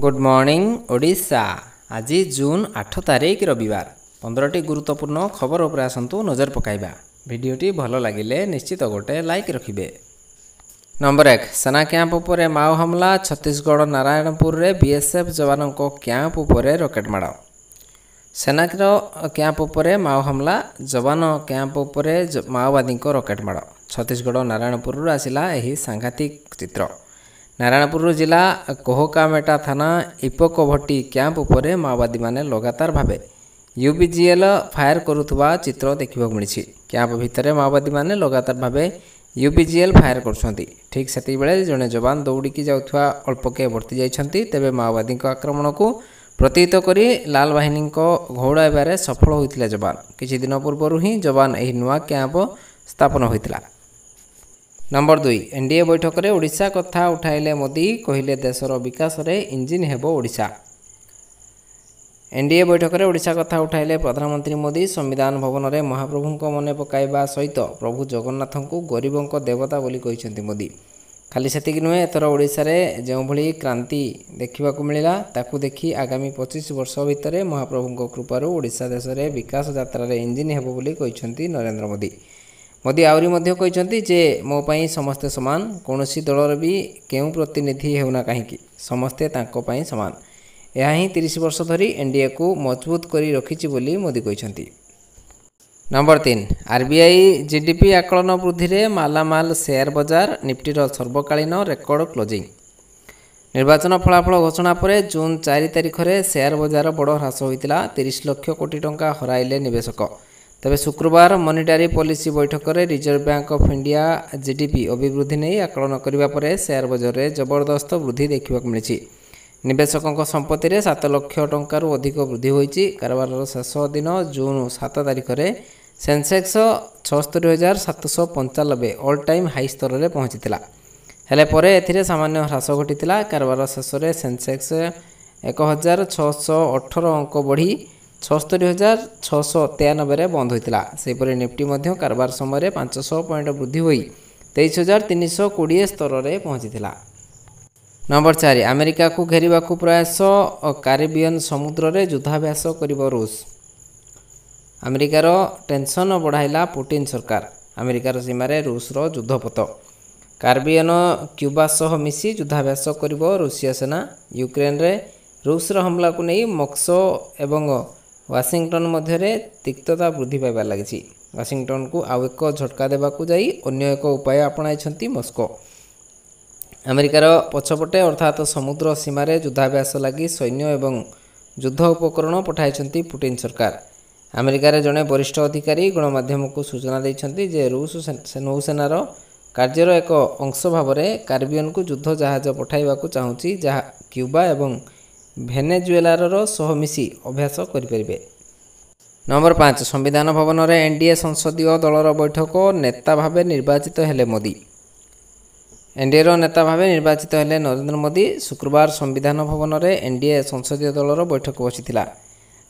Good morning Odisha. आज जून 8 तारिख रविवार 15टी गुरुत्वपूर्ण खबर उपर आसतु नजर पकाइबा। भिडियोटी भल लगिले निश्चित गोटे लाइक रखिबे। नंबर 1 सेना कैंप उपरे माओ हमला। छत्तीसगढ़ नारायणपुर रे बीएसएफ जवानों को कैंप उपरे रॉकेट माड़। सेना कैंप उपरे माओ हमला। जवान कैंप उपरे माओवादी को रॉकेट माड़। छत्तीसगढ़ नारायणपुर आसिला एही सांघातिक चित्र। नारायणपुर जिला कोहकामेटा थाना इपकोभट्टी कैंप उपरे माओवादी माने लगातार भावे यूबीजीएल फायर करुवा चित्र देखा मिली। कैंप भितर माओवादी माने लगातार भावे यूबीजीएल फायर करुछंती। ठीक सेति बेले जड़े जवान दौड़िकी जाउथवा अल्पके वर्ती जाइछंती। तेबे माओवादी आक्रमण को प्रतिहित करी लाल बाहिनी को घौड़ाइबारे सफल होइतिले जवान। किछि दिन पूर्व ही जवान एही नुआ कैंप स्थापन होइतिला। नंबर 2 एनडीए बैठक में ओडिशा कथा उठाइले मोदी। कहले देशर विकास रे इंजिन हेबो ओडिशा। एनडीए बैठक में ओडिशा कथा उठाइले प्रधानमंत्री मोदी। संविधान भवन में महाप्रभु को मन पकाइबा सहित प्रभु जगन्नाथ को गरीबों को देवता बोली कहिसेंती मोदी। खाली सेतिक नुहे एथर ओडिशा रे जो भली क्रांति देखा मिलला ताकू देखी आगामी 25 वर्ष भितर महाप्रभु कृपारू ओडिशा देश में विकास यात्रा रे इंजिन हेबो बोली कहिसेंती नरेंद्र मोदी। मोदी आहरी मध्य कहते जे मो पई समस्ते समान। कौनसी दलर भी केउ प्रतिनिधि हेउना कहीं समस्ते तांको पई समान। यह ही 30 वर्ष धरी एनडीए को मजबूत करी रखिछि बोली मोदी कहते। नंबर 3 आरबीआई जीडीपी आकलन वृद्धि रे मालामाल शेयर बजार। निफ्टीर सर्वकालीन रेकर्ड क्लोजिंग। निर्वाचन फलाफल घोषणा पर जून 4 तारिख में शेयर बजार बड़ ह्रास होता। 30 लाख कोटी टंका हराइले निवेशक। तेबे शुक्रवार मॉनिटरी पॉलिसी बैठक में reserve bank of India GDP अभिवृद्धि नहीं आकलन करने पर शेयर बजार में जबरदस्त वृद्धि देखा मिली। निवेशकों संपत्ति में 7 लाख टंकारु अधिक वृद्धि होती। कारबार शेष दिन जून 7 तारिख में सेंसेक्स 76,795 ऑल टाइम हाई स्तर में पहुंचीला। हेले परे एथिरे सामान्य ह्रास घटीला। कारबार शेष में सेंसेक्स 1618 अंक बढ़ी 76,693 बंद होता। सेपरि निफ्टी मध्य कारबार समय 500 पॉइंट वृद्धि होई 23,320 स्तर में पहुंचीला। नंबर 4 अमेरिका को घेरिबा को प्रयास। कारिबियन समुद्र रे युद्धाभ्यास करिबो रूस। अमेरिकार टेंशन बढ़ाइला पुटिन सरकार। अमेरिकार सीमार रूसर युद्धपोत। कारिबियन क्यूबा सह मिसी युद्धाभ्यास करिबो रूसिया सेना। यूक्रेन रे रूसर हमला को नहीं मस्को एवं वाशिंगटन मध्य तिक्तता वृद्धि पाइबार लगी। वाशिंगटन को आउ एक झटका देवाकू जाई अन्य एक उपाय अपनाइछंती मस्को। अमेरिकार पछपटे अर्थात समुद्र सीमार युद्धाभ्यास लगी सैन्य एवं युद्ध उपकरण पठाइछंती पुटिन सरकार। अमेरिकार जड़े वरिष्ठ अधिकारी गणमाध्यम को सूचना देइछंती जे रूस नौसेनार कार्यर एक अंश भाव में कारिबियन को युद्ध जहाज पठाइबाकू चाहूँची जहाँ क्यूबा एवं भेनेजुएलार सह मिसी अभ्यास करें। नंबर 5 संविधान भवन में एनडीए संसदीय दलर बैठक। नेता भावे निर्वाचित हेले मोदी। एनडीए नेता भावे निर्वाचित हेले नरेंद्र मोदी। शुक्रवार संविधान भवन में एनडीए संसदीय दलर बैठक बसिथिला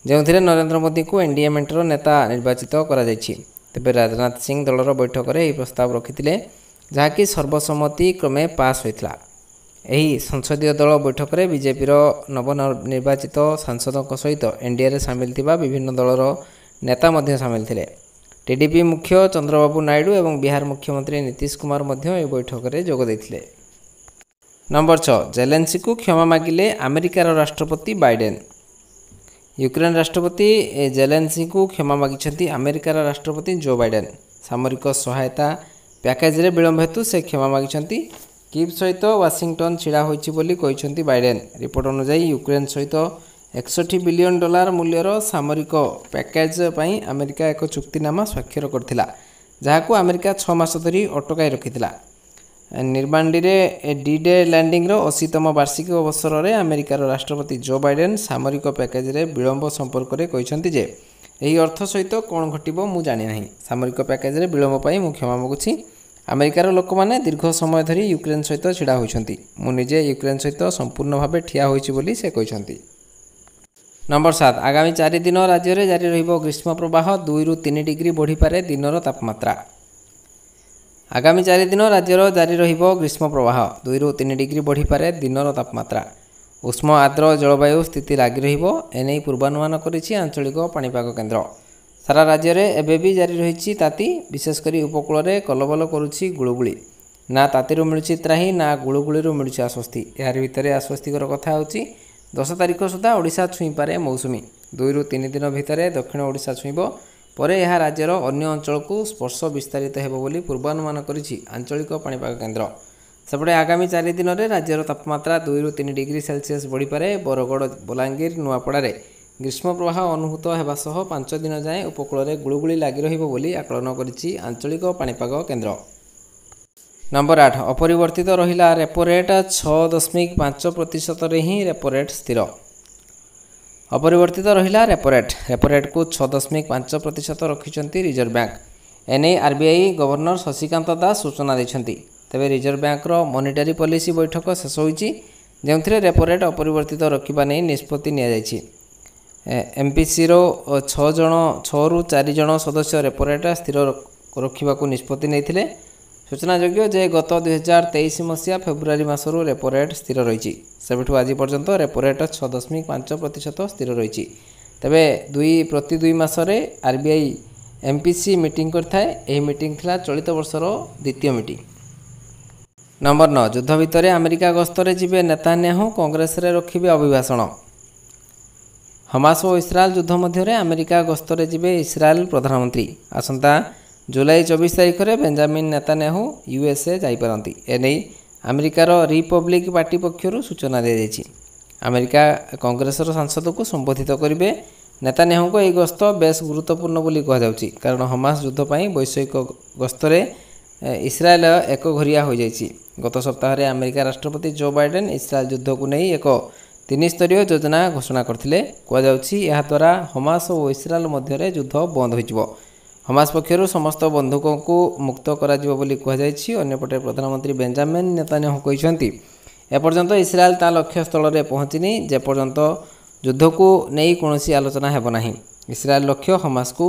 जो नरेंद्र मोदी को एनडीए मेंटर नेता निर्वाचित करा जायछि। तेबे राजनाथ सिंह दलर बैठक में यह प्रस्ताव रखिथिले जहाँकि सर्वसम्मति क्रमे पास होइथिला। यही संसदीय दल बैठक में बीजेपी नवनिर्वाचित सांसदों सहित एनडीए सामिल थिबा विभिन्न दलर नेता मध्य सामिल थिले। टीडीपी मुख्य चंद्रबाबू नायडू एवं बिहार मुख्यमंत्री नीतीश कुमार मध्य यह बैठक में जोग देथिले। नंबर 6 जेलेंस्की को क्षमा मागिले अमेरिकार राष्ट्रपति बाइडेन। यूक्रेन राष्ट्रपति जेलेंस्की को क्षमा मागिछंती अमेरिकार राष्ट्रपति जो बाइडेन। सामरिक सहायता पैकेज रे विलंब हेतु से क्षमा मागिछंती। कीव सहित वाशिंगटन छिड़ा होइछि बोली कहिसेंती बाइडेन। रिपोर्ट अनुसार यूक्रेन सहित $61 बिलियन मूल्यर सामरिक पैकेज पई अमेरिका एक चुक्तिनामा स्वाक्षर करथिला जहाकू अमेरिका 6 मास धरी अटकाई रखिथिला। निर्मांडी रे डी डे लैंडिंग रो 80तम वार्षिक अवसर में अमेरिकार राष्ट्रपति जो बाइडेन सामरिक पैकेज रे विलंब संपर्क में कहिसेंती जे एही अर्थ सहित कोन घटिबो मु जानि नाही। सामरिक पैकेज रे विलंब पई मु क्षमा मागुछि। अमेरिकार लोक मैंने दीर्घ समय धरी यूक्रेन सहित छिड़ा होइछंती। मु निजे यूक्रेन सहित संपूर्ण भाव ठिया होइछि बोली से कहिछंती। नंबर 7 आगामी 4 दिन राज्य में जारी रहिबो ग्रीष्म प्रवाह। 2 ରୁ 3 डिग्री बढ़ी पारे दिनर तापमात्रा। आगामी 4 दिन राज्यर जारी रहिबो ग्रीष्म प्रवाह। 2 ରୁ 3 डिग्री बढ़ी पारे दिनर तापमात्रा। ଉଷ୍ମ ଆର୍ଦ୍ର ଜଳବାୟୁ ସ୍ଥିତି ଲାଗି ରହିବ, ଏନେଇ ପୂର୍ବାନୁମାନ କରିଛି ଆଞ୍ଚଳିକ ପାଣିପାଗ କେନ୍ଦ୍ର। ସାରା ରାଜ୍ୟରେ ଏବେ ବି ଜାରି ରହିଛି ତାତି, ବିଶେଷ କରି ଉପକୂଳରେ କଲବଲ କରୁଛି ଗୁଳୁଗୁଳି। ନା ତାତିରୁ ମିଳୁଛି ତ୍ରାହି, ନା ଗୁଳୁଗୁଳିରୁ ମିଳୁଛି ଆଶ୍ୱସ୍ତି। ଏହାରି ଭିତରେ ଆଶ୍ୱସ୍ତିକର କଥା ହେଉଛି 10 ତାରିଖ ସୁଦ୍ଧା ଓଡ଼ିଶା ଛୁଇଁପାରେ ମୌସୁମୀ। 2ରୁ 3 ଦିନ ଭିତରେ ଦକ୍ଷିଣ ଓଡ଼ିଶା ଛୁଇଁବ, ପରେ ଏହା ରାଜ୍ୟର ଅନ୍ୟ ଅଞ୍ଚଳକୁ ସ୍ପର୍ଶ ବିସ୍ତାରିତ ହେବ ବୋଲି ପୂର୍ବାନୁମାନ କରିଛି ଆଞ୍ଚଳିକ ପାଣିପାଗ କେନ୍ଦ୍ର। ସେପଟେ ଆଗାମୀ 4 ଦିନରେ ରାଜ୍ୟର ତାପମାତ୍ରା 2ରୁ 3 ଡିଗ୍ରୀ ସେଲସିୟସ୍ ବଢ଼ିପାରେ। ବରଗଡ଼, ବଲାଙ୍ଗୀର, ନୂଆପଡ଼ାରେ ଗ୍ରୀଷ୍ମ ପ୍ରବାହ ଅନୁଭୂତ ହେବା ସହ 5 ଦିନ ଯାଏଁ ଉପକୂଳରେ ଗୁଳୁଗୁଳି ଲାଗି ରହିବ ବୋଲି ଆକଳନ କରିଛି ଆଞ୍ଚଳିକ ପାଣିପାଗ କେନ୍ଦ୍ର। ନମ୍ବର 8, ଅପରିବର୍ତ୍ତିତ ରହିଲା ରେପୋ ରେଟ୍। 6.5%ରେ ହିଁ ରେପୋ ରେଟ୍ ସ୍ଥିର। ଅପରିବର୍ତ୍ତିତ ରହିଲା ରେପୋ ରେଟ୍। ରେପୋ ରେଟ୍କୁ 6.5% ରଖିଛନ୍ତି ରିଜର୍ଭ ବ୍ୟାଙ୍କ। ଏନେଇ ଆର୍ବିଆଇ ଗଭର୍ଣ୍ଣର ଶଶିକାନ୍ତ ଦାସ ସୂଚନା ଦେଇଛନ୍ତି। ତେବେ ରିଜର୍ଭ ବ୍ୟାଙ୍କର ମନିଟାରୀ ପଲିସି ବୈଠକ ଶେଷ ହୋଇଛି, ଯେଉଁଥିରେ ରେପୋ ରେଟ୍ ଅପରିବର୍ତ୍ତିତ ରଖିବା ନେଇ ନିଷ୍ପତ୍ତି ନିଆଯାଇଛି। ଏମ୍ପିସିର 6ରୁ 4 ଜଣ ସଦସ୍ୟ ରେପୋ ରେଟ୍ ସ୍ଥିର ରଖିବାକୁ ନିଷ୍ପତ୍ତି ନେଇଥିଲେ। ସୂଚନାଯୋଗ୍ୟ ଯେ ଗତ 2023 ମସିହା ଫେବୃଆରୀ ମାସରୁ ରେପୋ ରେଟ୍ ସ୍ଥିର ରହିଛି। ସେବେଠୁ ଆଜି ପର୍ଯ୍ୟନ୍ତ ରେପୋ ରେଟ୍ 6.5% ସ୍ଥିର ରହିଛି। ତେବେ ପ୍ରତି 2 ମାସରେ ଆର୍ବିଆଇ ଏମ୍ପିସି ମିଟିଂ କରିଥାଏ। ଏହି ମିଟିଂ ଥିଲା ଚଳିତ ବର୍ଷର ଦ୍ୱିତୀୟ ମିଟିଂ। ନମ୍ବର 9, ଯୁଦ୍ଧ ଭିତରେ ଆମେରିକା ଗସ୍ତରେ ଯିବେ ନେତାନ୍ୟାହୁ, କଂଗ୍ରେସରେ ରଖିବେ ଅଭିଭାଷଣ। ହମାସ ଓ ଇସ୍ରାଏଲ ଯୁଦ୍ଧ ମଧ୍ୟରେ ଆମେରିକା ଗସ୍ତରେ ଯିବେ ଇସ୍ରାଏଲ ପ୍ରଧାନମନ୍ତ୍ରୀ। ଆସନ୍ତା ଜୁଲାଇ 24 ତାରିଖରେ ବେଞ୍ଜାମିନ୍ ନେତାନ୍ୟାହୁ ୟୁଏସ୍ଏ ଯାଇପାରନ୍ତି। ଏନେଇ ଆମେରିକାର ରିପବ୍ଲିକ୍ ପାର୍ଟି ପକ୍ଷରୁ ସୂଚନା ଦିଆଯାଇଛି। ଆମେରିକା କଂଗ୍ରେସର ସାଂସଦକୁ ସମ୍ବୋଧିତ କରିବେ। ନେତାନ୍ୟାହୁଙ୍କ ଏହି ଗସ୍ତ ବେଶ୍ ଗୁରୁତ୍ୱପୂର୍ଣ୍ଣ ବୋଲି କୁହାଯାଉଛି, କାରଣ ହମାସ ଯୁଦ୍ଧ ପାଇଁ ବୈଷୟିକ ଗସ୍ତରେ ଇସ୍ରାଏଲ ଏକଘରିଆ ହୋଇଯାଇଛି। ଗତ ସପ୍ତାହରେ ଆମେରିକା ରାଷ୍ଟ୍ରପତି ଜୋ ବାଇଡେନ୍ ଇସ୍ରାଏଲ ଯୁଦ୍ଧକୁ ନେଇ ଏକ 3 ସ୍ତରୀୟ ଯୋଜନା ଘୋଷଣା କରିଥିଲେ। କୁହାଯାଉଛି ଏହାଦ୍ୱାରା ହମାସ ଓ ଇସ୍ରାଏଲ ମଧ୍ୟରେ ଯୁଦ୍ଧ ବନ୍ଦ ହୋଇଯିବ। ହମାସ ପକ୍ଷରୁ ସମସ୍ତ ବନ୍ଧୁକଙ୍କୁ ମୁକ୍ତ କରାଯିବ ବୋଲି କୁହାଯାଇଛି। ଅନ୍ୟପଟେ ପ୍ରଧାନମନ୍ତ୍ରୀ ବେଞ୍ଜାମିନ୍ ନେତାନ୍ୟାହୁ କହିଛନ୍ତି, ଏପର୍ଯ୍ୟନ୍ତ ଇସ୍ରାଏଲ ତା ଲକ୍ଷ୍ୟସ୍ଥଳରେ ପହଞ୍ଚିନି, ଯେପର୍ଯ୍ୟନ୍ତ ଯୁଦ୍ଧକୁ ନେଇ କୌଣସି ଆଲୋଚନା ହେବ ନାହିଁ। ଇସ୍ରାଏଲ ଲକ୍ଷ୍ୟ ହମାସକୁ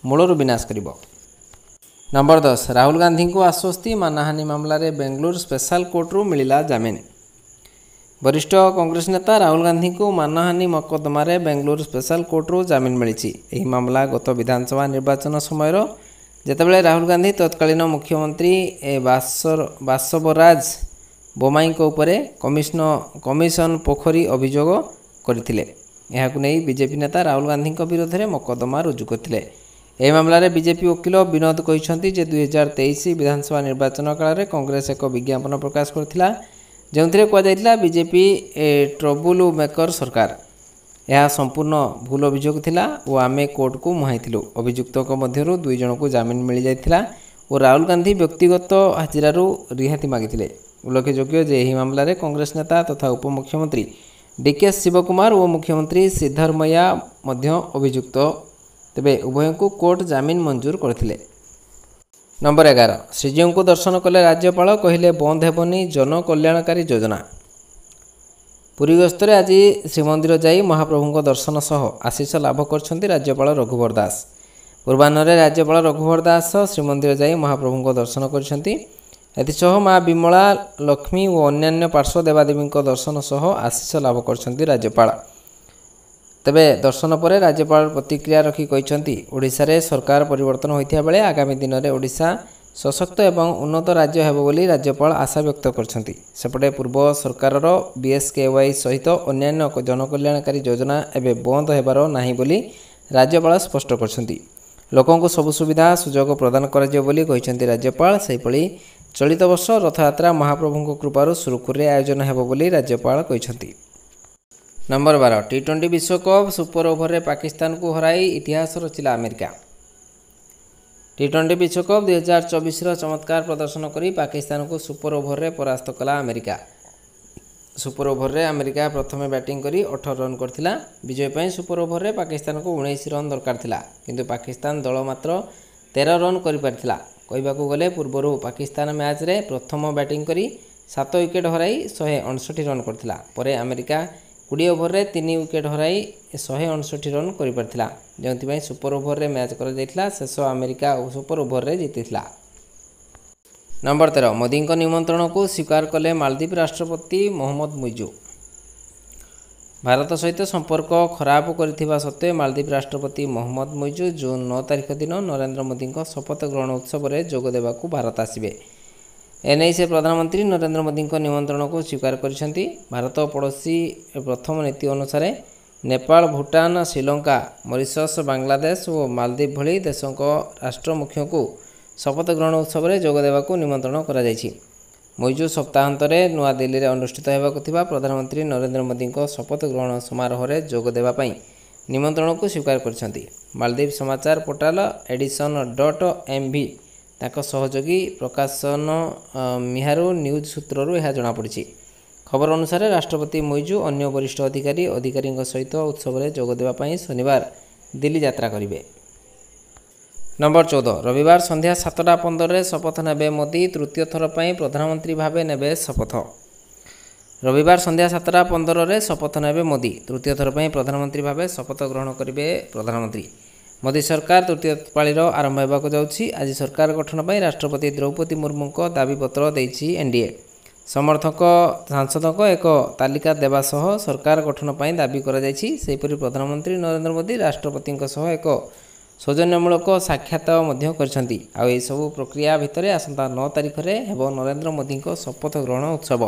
ମୂଳରୁ ବିନାଶ କରିବ। ନମ୍ବର 10, ରାହୁଲ ଗାନ୍ଧୀଙ୍କୁ ଆଶ୍ୱସ୍ତି। ମାନହାନି ମାମଲାରେ ବେଙ୍ଗାଲୁରୁ ସ୍ପେଶାଲ କୋର୍ଟରୁ ମିଳିଲା ଜାମିନ। ବରିଷ୍ଠ କଂଗ୍ରେସ ନେତା ରାହୁଲ ଗାନ୍ଧୀଙ୍କୁ ମାନହାନି ମକଦ୍ଦମାରେ ବେଙ୍ଗାଲୁରୁ ସ୍ପେଶାଲ କୋର୍ଟରୁ ଜାମିନ ମିଳିଛି। ଏହି ମାମଲା ଗତ ବିଧାନସଭା ନିର୍ବାଚନ ସମୟର, ଯେତେବେଳେ ରାହୁଲ ଗାନ୍ଧୀ ତତ୍କାଳୀନ ମୁଖ୍ୟମନ୍ତ୍ରୀ ବାସବରାଜ ବୋମାଇଙ୍କ ଉପରେ କମିଶନ ପୋଖରୀ ଅଭିଯୋଗ କରିଥିଲେ। ଏହାକୁ ନେଇ ବିଜେପି ନେତା ରାହୁଲ ଗାନ୍ଧୀଙ୍କ ବିରୋଧରେ ମକଦ୍ଦମା ରୁଜୁ କରିଥିଲେ। ଏହି ମାମଲାରେ ବିଜେପି ଓକିଲ ବିନୋଦ କହିଛନ୍ତି ଯେ 2023 ବିଧାନସଭା ନିର୍ବାଚନ କାଳରେ କଂଗ୍ରେସ ଏକ ବିଜ୍ଞାପନ ପ୍ରକାଶ କରିଥିଲା, ଯେଉଁଥିରେ କୁହାଯାଇଥିଲା ବିଜେପି ଟ୍ରବୁଲ ମେକର ସରକାର। ଏହା ସମ୍ପୂର୍ଣ୍ଣ ଭୁଲ ଅଭିଯୋଗ ଥିଲା ଓ ଆମେ କୋର୍ଟକୁ ମୁହାଁଇଥିଲୁ। ଅଭିଯୁକ୍ତଙ୍କ ମଧ୍ୟରୁ 2 ଜଣଙ୍କୁ ଜାମିନ ମିଳିଯାଇଥିଲା ଓ ରାହୁଲ ଗାନ୍ଧୀ ବ୍ୟକ୍ତିଗତ ହାଜିରାରୁ ରିହାତି ମାଗିଥିଲେ। ଉଲ୍ଲେଖଯୋଗ୍ୟ ଯେ ଏହି ମାମଲାରେ କଂଗ୍ରେସ ନେତା ତଥା ଉପମୁଖ୍ୟମନ୍ତ୍ରୀ ଡିକେ ଶିବକୁମାର ଓ ମୁଖ୍ୟମନ୍ତ୍ରୀ ସିଦ୍ଧରମୟା ମଧ୍ୟ ଅଭିଯୁକ୍ତ। ତେବେ ଉଭୟଙ୍କୁ କୋର୍ଟ ଜାମିନ ମଞ୍ଜୁର କରିଥିଲେ। ନମ୍ବର 11, ଶ୍ରୀଜୀଉଙ୍କୁ ଦର୍ଶନ କଲେ ରାଜ୍ୟପାଳ, କହିଲେ ବନ୍ଦ ହେବନି ଜନକଲ୍ୟାଣକାରୀ ଯୋଜନା। ପୁରୀ ଗସ୍ତରେ ଆଜି ଶ୍ରୀମନ୍ଦିର ଯାଇ ମହାପ୍ରଭୁଙ୍କ ଦର୍ଶନ ସହ ଆଶୀଷ ଲାଭ କରିଛନ୍ତି ରାଜ୍ୟପାଳ ରଘୁବର ଦାସ। ପୂର୍ବାହ୍ନରେ ରାଜ୍ୟପାଳ ରଘୁବର ଦାସ ଶ୍ରୀମନ୍ଦିର ଯାଇ ମହାପ୍ରଭୁଙ୍କ ଦର୍ଶନ କରିଛନ୍ତି। ଏଥିସହ ମା ବିମଳା, ଲକ୍ଷ୍ମୀ ଓ ଅନ୍ୟାନ୍ୟ ପାର୍ଶ୍ୱ ଦେବାଦେବୀଙ୍କ ଦର୍ଶନ ସହ ଆଶୀଷ ଲାଭ କରିଛନ୍ତି ରାଜ୍ୟପାଳ। ତେବେ ଦର୍ଶନ ପରେ ରାଜ୍ୟପାଳ ପ୍ରତିକ୍ରିୟା ରଖି କହିଛନ୍ତି, ଓଡ଼ିଶାରେ ସରକାର ପରିବର୍ତ୍ତନ ହୋଇଥିବା ବେଳେ ଆଗାମୀ ଦିନରେ ଓଡ଼ିଶା ସଶକ୍ତ ଏବଂ ଉନ୍ନତ ରାଜ୍ୟ ହେବ ବୋଲି ରାଜ୍ୟପାଳ ଆଶା ବ୍ୟକ୍ତ କରିଛନ୍ତି। ସେପଟେ ପୂର୍ବ ସରକାରର BSKY ସହିତ ଅନ୍ୟାନ୍ୟ ଜନକଲ୍ୟାଣକାରୀ ଯୋଜନା ଏବେ ବନ୍ଦ ହେବାର ନାହିଁ ବୋଲି ରାଜ୍ୟପାଳ ସ୍ପଷ୍ଟ କରିଛନ୍ତି। ଲୋକଙ୍କୁ ସବୁ ସୁବିଧା ସୁଯୋଗ ପ୍ରଦାନ କରାଯିବ ବୋଲି କହିଛନ୍ତି ରାଜ୍ୟପାଳ। ସେହିଭଳି ଚଳିତ ବର୍ଷ ରଥଯାତ୍ରା ମହାପ୍ରଭୁଙ୍କ କୃପାରୁ ସୁରୁଖୁରୁରେ ଆୟୋଜନ ହେବ ବୋଲି ରାଜ୍ୟପାଳ କହିଛନ୍ତି। ନମ୍ବର 12, T20 ବିଶ୍ୱକପ୍ ସୁପର ଓଭରରେ ପାକିସ୍ତାନକୁ ହରାଇ ଇତିହାସ ରଚିଲା ଆମେରିକା। T20 ବିଶ୍ୱକପ୍ 2024ର ଚମତ୍କାର ପ୍ରଦର୍ଶନ କରି ପାକିସ୍ତାନକୁ ସୁପର ଓଭରରେ ପରାସ୍ତ କଲା ଆମେରିକା। ସୁପର ଓଭରରେ ଆମେରିକା ପ୍ରଥମେ ବ୍ୟାଟିଂ କରି 18 ରନ୍ କରିଥିଲା। ବିଜୟ ପାଇଁ ସୁପର ଓଭରରେ ପାକିସ୍ତାନକୁ 19 ରନ୍ ଦରକାର ଥିଲା, କିନ୍ତୁ ପାକିସ୍ତାନ ଦଳ ମାତ୍ର 13 ରନ୍ କରିପାରିଥିଲା। କହିବାକୁ ଗଲେ ପୂର୍ବରୁ ପାକିସ୍ତାନ ମ୍ୟାଚ୍ରେ ପ୍ରଥମ ବ୍ୟାଟିଂ କରି 7 ୱିକେଟ୍ ହରାଇ 159 ରନ୍ କରିଥିଲା। ପରେ ଆମେରିକା 20 ଓଭରରେ 3 ୱିକେଟ୍ ହରାଇ 159 ରନ୍ କରିପାରିଥିଲା, ଯେଉଁଥିପାଇଁ ସୁପର ଓଭରରେ ମ୍ୟାଚ୍ କରାଯାଇଥିଲା। ଶେଷ ଆମେରିକା ସୁପର ଓଭରରେ ଜିତିଥିଲା। ନମ୍ବର 13, ମୋଦିଙ୍କ ନିମନ୍ତ୍ରଣକୁ ସ୍ୱୀକାର କଲେ ମାଳଦ୍ୱୀପ ରାଷ୍ଟ୍ରପତି ମହମ୍ମଦ ମୁଇଜୁ। ଭାରତ ସହିତ ସମ୍ପର୍କ ଖରାପ କରିଥିବା ସତ୍ତ୍ୱେ ମାଳଦ୍ୱୀପ ରାଷ୍ଟ୍ରପତି ମହମ୍ମଦ ମୁଇଜୁ ଜୁନ 9 ତାରିଖ ଦିନ ନରେନ୍ଦ୍ର ମୋଦିଙ୍କ ଶପଥ ଗ୍ରହଣ ଉତ୍ସବରେ ଯୋଗ ଦେବାକୁ ଭାରତ ଆସିବେ। ଏନେଇ ସେ ପ୍ରଧାନମନ୍ତ୍ରୀ ନରେନ୍ଦ୍ର ମୋଦିଙ୍କ ନିମନ୍ତ୍ରଣକୁ ସ୍ୱୀକାର କରିଛନ୍ତି। ଭାରତ ପଡ଼ୋଶୀ ପ୍ରଥମ ନୀତି ଅନୁସାରେ ନେପାଳ, ଭୁଟାନ, ଶ୍ରୀଲଙ୍କା, ମରିସସ୍, ବାଂଲାଦେଶ ଓ ମାଳଦ୍ୱୀପ ଭଳି ଦେଶଙ୍କ ରାଷ୍ଟ୍ର ମୁଖ୍ୟଙ୍କୁ ଶପଥ ଗ୍ରହଣ ଉତ୍ସବରେ ଯୋଗ ଦେବାକୁ ନିମନ୍ତ୍ରଣ କରାଯାଇଛି। ମୁଇଜୁ ସପ୍ତାହାନ୍ତରେ ନୂଆଦିଲ୍ଲୀରେ ଅନୁଷ୍ଠିତ ହେବାକୁ ଥିବା ପ୍ରଧାନମନ୍ତ୍ରୀ ନରେନ୍ଦ୍ର ମୋଦିଙ୍କ ଶପଥ ଗ୍ରହଣ ସମାରୋହରେ ଯୋଗ ଦେବା ପାଇଁ ନିମନ୍ତ୍ରଣକୁ ସ୍ୱୀକାର କରିଛନ୍ତି। ମାଳଦ୍ୱୀପ ସମାଚାର ପୋର୍ଟାଲ edison.mv ତାଙ୍କ ସହଯୋଗୀ ପ୍ରକାଶନ ମିହାରୁ ନ୍ୟୁଜ୍ ସୂତ୍ରରୁ ଏହା ଜଣାପଡ଼ିଛି। ଖବର ଅନୁସାରେ ରାଷ୍ଟ୍ରପତି ମୁଇଜୁ ଅନ୍ୟ ବରିଷ୍ଠ ଅଧିକାରୀଙ୍କ ସହିତ ଉତ୍ସବରେ ଯୋଗ ଦେବା ପାଇଁ ଶନିବାର ଦିଲ୍ଲୀ ଯାତ୍ରା କରିବେ। ନମ୍ବର 14 ରବିବାର ସନ୍ଧ୍ୟା 7:15ରେ ଶପଥ ନେବେ ମୋଦି, ତୃତୀୟ ଥର ପାଇଁ ପ୍ରଧାନମନ୍ତ୍ରୀ ଭାବେ ନେବେ ଶପଥ। ରବିବାର ସନ୍ଧ୍ୟା 7:15ରେ ଶପଥ ନେବେ ମୋଦି, ତୃତୀୟ ଥର ପାଇଁ ପ୍ରଧାନମନ୍ତ୍ରୀ ଭାବେ ଶପଥ ଗ୍ରହଣ କରିବେ ପ୍ରଧାନମନ୍ତ୍ରୀ। ମୋଦି ସରକାର ତୃତୀୟ ପାଳିର ଆରମ୍ଭ ହେବାକୁ ଯାଉଛି। ଆଜି ସରକାର ଗଠନ ପାଇଁ ରାଷ୍ଟ୍ରପତି ଦ୍ରୌପଦୀ ମୁର୍ମୁଙ୍କ ଦାବିପତ୍ର ଦେଇଛି ଏନ୍ଡିଏ। ସାଂସଦଙ୍କ ଏକ ତାଲିକା ଦେବା ସହ ସରକାର ଗଠନ ପାଇଁ ଦାବି କରାଯାଇଛି। ସେହିପରି ପ୍ରଧାନମନ୍ତ୍ରୀ ନରେନ୍ଦ୍ର ମୋଦି ରାଷ୍ଟ୍ରପତିଙ୍କ ସହ ଏକ ସୌଜନ୍ୟମୂଳକ ସାକ୍ଷାତ ମଧ୍ୟ କରିଛନ୍ତି। ଆଉ ଏହିସବୁ ପ୍ରକ୍ରିୟା ଭିତରେ ଆସନ୍ତା 9 ତାରିଖରେ ହେବ ନରେନ୍ଦ୍ର ମୋଦିଙ୍କ ଶପଥ ଗ୍ରହଣ ଉତ୍ସବ।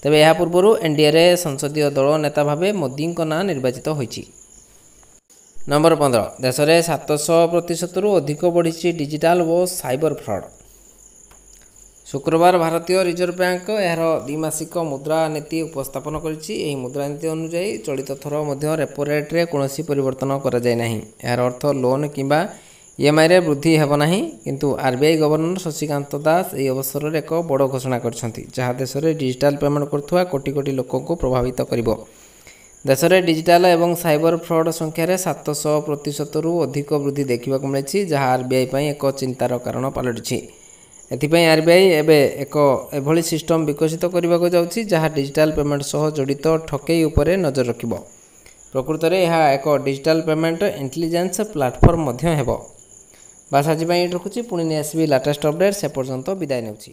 ତେବେ ଏହା ପୂର୍ବରୁ ଏନ୍ଡିଏରେ ସଂସଦୀୟ ଦଳ ନେତା ଭାବେ ମୋଦିଙ୍କ ନାଁ ନିର୍ବାଚିତ ହୋଇଛି। ନମ୍ବର 15 ଦେଶରେ 700%ରୁ ଅଧିକ ବଢ଼ିଛି ଡିଜିଟାଲ ଓ ସାଇବର ଫ୍ରଡ୍। ଶୁକ୍ରବାର ଭାରତୀୟ ରିଜର୍ଭ ବ୍ୟାଙ୍କ ଏହାର ଦ୍ୱିମାସିକ ମୁଦ୍ରାନୀତି ଉପସ୍ଥାପନ କରିଛି। ଏହି ମୁଦ୍ରାନୀତି ଅନୁଯାୟୀ ଚଳିତ ଥର ମଧ୍ୟ ରେପୋ ରେଟ୍ରେ କୌଣସି ପରିବର୍ତ୍ତନ କରାଯାଇ ନାହିଁ। ଏହାର ଅର୍ଥ ଲୋନ୍ କିମ୍ବା ଇଏମ୍ଆଇରେ ବୃଦ୍ଧି ହେବ ନାହିଁ। କିନ୍ତୁ ଆର୍ବିଆଇ ଗଭର୍ଣ୍ଣର ଶକ୍ତିକାନ୍ତ ଦାସ ଏହି ଅବସରରେ ଏକ ବଡ଼ ଘୋଷଣା କରିଛନ୍ତି, ଯାହା ଦେଶରେ ଡିଜିଟାଲ ପେମେଣ୍ଟ କରୁଥିବା କୋଟି କୋଟି ଲୋକଙ୍କୁ ପ୍ରଭାବିତ କରିବ। ଦେଶରେ ଡିଜିଟାଲ ଏବଂ ସାଇବର ଫ୍ରଡ୍ ସଂଖ୍ୟାରେ 700%ରୁ ଅଧିକ ବୃଦ୍ଧି ଦେଖିବାକୁ ମିଳିଛି, ଯାହା ଆର୍ବିଆଇ ପାଇଁ ଏକ ଚିନ୍ତାର କାରଣ ପାଲଟିଛି। ଏଥିପାଇଁ ଆର୍ବିଆଇ ଏବେ ଏଭଳି ସିଷ୍ଟମ ବିକଶିତ କରିବାକୁ ଯାଉଛି, ଯାହା ଡିଜିଟାଲ ପେମେଣ୍ଟ ସହ ଜଡ଼ିତ ଠକେଇ ଉପରେ ନଜର ରଖିବ। ପ୍ରକୃତରେ ଏହା ଏକ ଡିଜିଟାଲ ପେମେଣ୍ଟ ଇଣ୍ଟେଲିଜେନ୍ସ ପ୍ଲାଟଫର୍ମ ମଧ୍ୟ ହେବ। ବାସ୍ ଆଜି ପାଇଁ ଏଇଠି ରଖୁଛି। ପୁଣି ନେଇ ଆସିବି ଲାଟେଷ୍ଟ ଅପଡେଟ୍। ସେ ପର୍ଯ୍ୟନ୍ତ ବିଦାୟ ନେଉଛି।